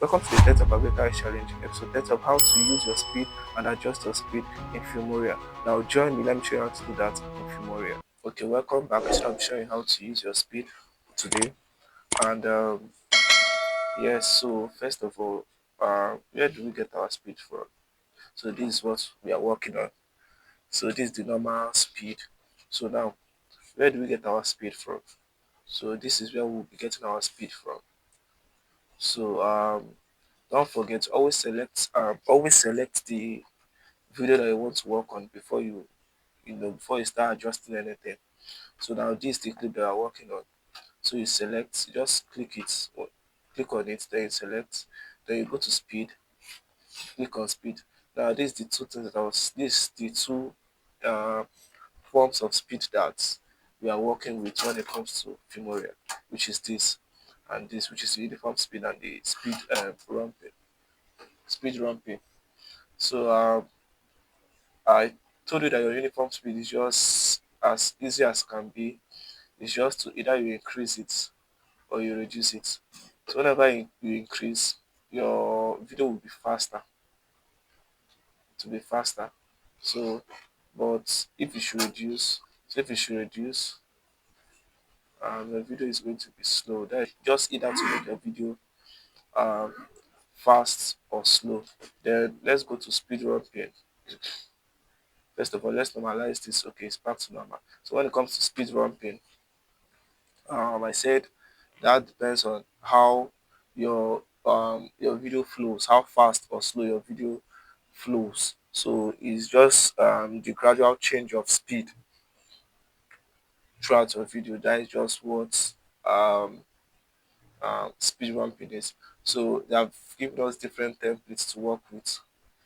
Welcome to the Death of Aggregator Challenge, episode 10 of how to use your speed and adjust your speed in Filmora. Now join me, let me show you how to do that in Filmora. Okay, welcome back. I'll be showing how to use your speed today. And yes, so first of all, where do we get our speed from? So this is what we are working on. So this is the normal speed. So now, where do we get our speed from? So this is where we'll be getting our speed from. So don't forget, always select the video that you want to work on before before you start adjusting anything. So now this is the clip that I'm working on. So you select, you just click it, or click on it, then you select, then you go to speed, click on speed. Now this is the two things that I was this is the two uh, forms of speed that we are working with when it comes to Filmora, which is this and this, which is the uniform speed and the ramping speed ramping. So I told you that your uniform speed is just as easy as can be. It's just to either you increase it or you reduce it. So whenever you increase, your video will be faster to be faster. So, but if you should reduce, so if you should reduce, the video is going to be slow. That just either to make your video um, fast or slow. Then let's go to speed ramping. First of all, let's normalize this. Okay, it's back to normal. So when it comes to speed ramping, I said that depends on how your video flows, how fast or slow your video flows. So it's just the gradual change of speed throughout your video. That is just what um, speed ramping is. So they have given us different templates to work with.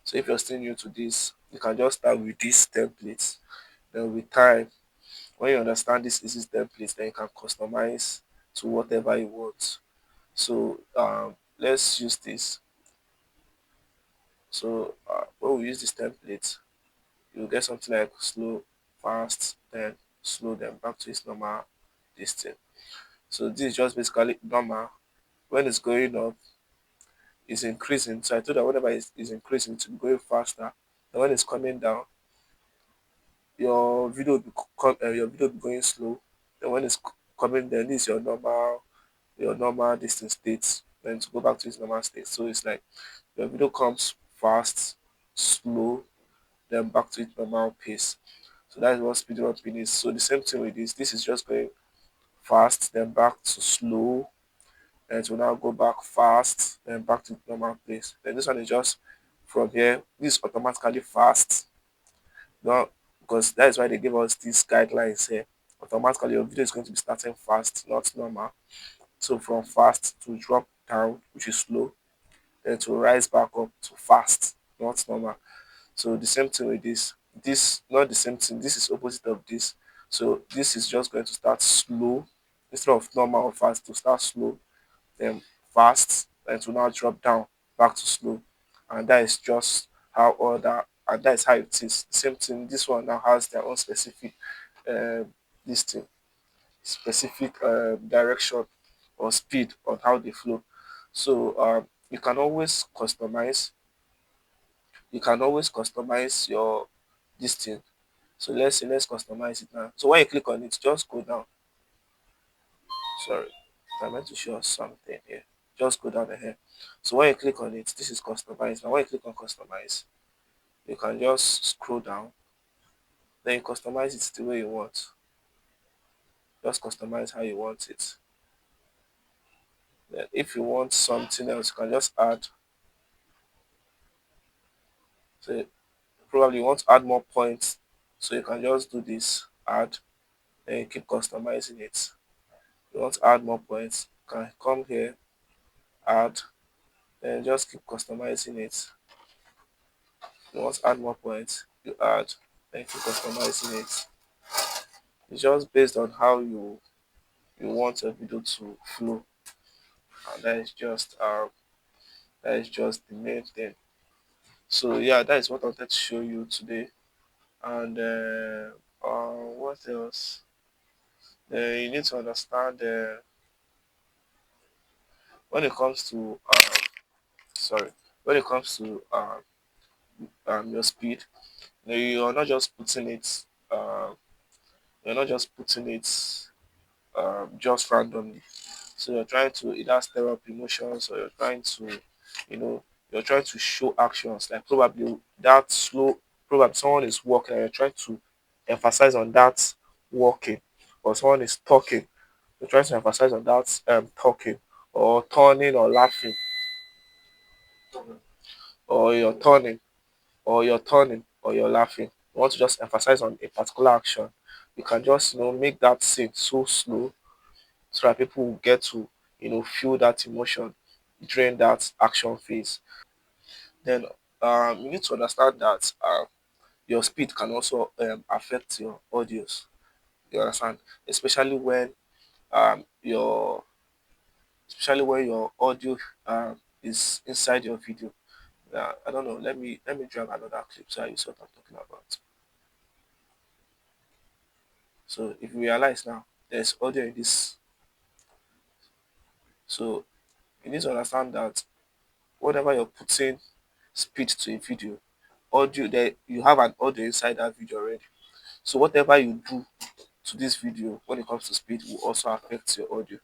So if you're still new to this, you can just start with these templates. Then with time, when you understand these easy templates, then you can customize to whatever you want. So let's use this. So when we use this template, you'll get something like slow, fast, then slow, then back to its normal this thing. So this is just basically normal. When it's going up, it's increasing. So I told that whenever it's increasing, to be going faster. And when it's coming down, your video will be going slow. Then when it's coming, then this is your normal distance state. Then to go back to its normal state. So it's like your video comes fast, slow, then back to its normal pace. So that is what speed ramping is. So the same thing with this. This is just going fast, then back to slow, and it will now go back fast, then back to normal pace. Then this one is just from here. This is automatically fast. Now, because that is why they give us these guidelines here. Automatically, your video is going to be starting fast, not normal. So from fast to drop down, which is slow, then to rise back up to fast, not normal. So the same thing with this. This not the same thing. This is opposite of this. So this is just going to start slow instead of normal or fast to start slow, then fast, and to now drop down back to slow. And that is just how all that and that is how it is. Same thing. This one now has their own specific uh, this thing, specific direction or speed on how they flow. So you can always customize your this thing. So let's customize it now. So when you click on it, just go down. Sorry, I meant to show us something here. Just go down here. So when you click on it, this is customize. Now when you click on customize, you can just scroll down. Then you customize it the way you want. Just customize how you want it. Then if you want something else, you can just add. So probably you want to add more points. So you can just do this, add, then you keep customizing it. You want to add more points, you can come here, add, then just keep customizing it. You want to add more points, you add, then keep customizing it. It's just based on how you want your video to flow, and that is just the main thing. So yeah, that is what I wanted to show you today. And what else? You need to understand when it comes to sorry, when it comes to your speed, you're not just putting it you're not just putting it just randomly. So you're trying to either stir up emotions, or you're trying to, you know, you're trying to show actions. Like probably that slow, probably someone is walking and you're trying to emphasize on that walking, or someone is talking, you're trying to emphasize on that talking, or turning or laughing, or you're turning, or you're laughing. You want to just emphasize on a particular action. You can just make that scene so slow so that people will get to feel that emotion during that action phase. Then you need to understand that your speed can also affect your audios. You understand, especially when your audio is inside your video. I don't know. Let me drag another clip so you see what I'm talking about. So if you realize now, there's audio in this. So you need to understand that whatever you're putting speed to a video, audio there, you have an audio inside that video already. So whatever you do to this video when it comes to speed will also affect your audio.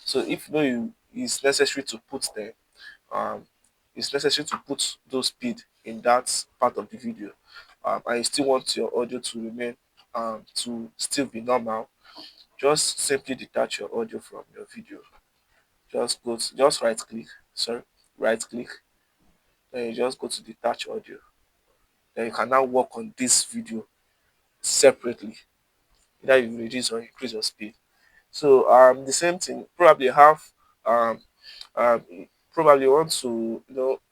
So if it's necessary to put there, um, it's necessary to put those speed in that part of the video, and you still want your audio to remain to still be normal, just simply detach your audio from your video. Just right click, then you just go to detach audio. Then you can now work on this video separately. Either you reduce or increase your speed. So the same thing. Probably have um, um probably want to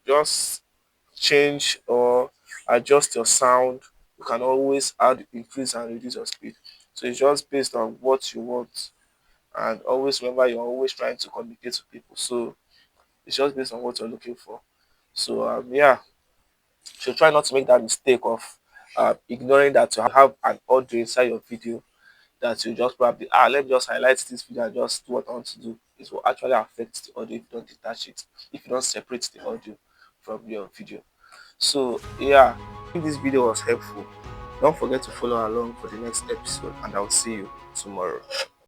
just change or adjust your sound. You can always add, increase and reduce your speed. So it's just based on what you want. And always remember, you're always trying to communicate to people. So it's just based on what you're looking for. So yeah, so try not to make that mistake of ignoring that you have an audio inside your video, that you just probably let me just highlight this video and just do what I want to do. It will actually affect the audio if you don't detach it, if you don't separate the audio from your video. So yeah, if this video was helpful, don't forget to follow along for the next episode, and I'll see you tomorrow.